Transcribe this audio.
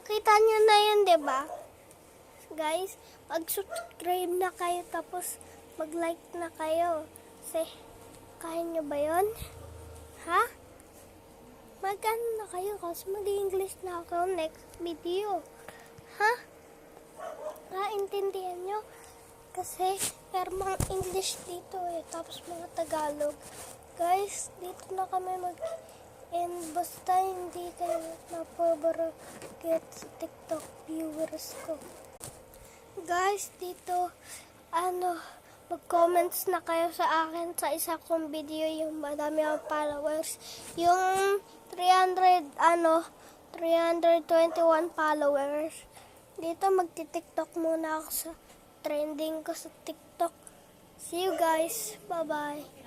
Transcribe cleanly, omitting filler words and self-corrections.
Kita nyo na yun, diba? Guys, mag-subscribe na kayo tapos mag-like na kayo. Kasi, kaya nyo ba yun? Ha? Mag-ano na kayo kasi mag-English na ako next video. Ha? Naintindihan nyo? Kasi, meron mga English dito eh. Tapos mga Tagalog. Guys, dito na kami and basta hindi kayo napabaragit sa TikTok viewers ko. Guys, dito, mag-comments na kayo sa akin sa isa kong video yung madami akong followers. Yung 321 followers. Dito, magti-TikTok muna ako sa trending ko sa TikTok. See you guys. Bye-bye.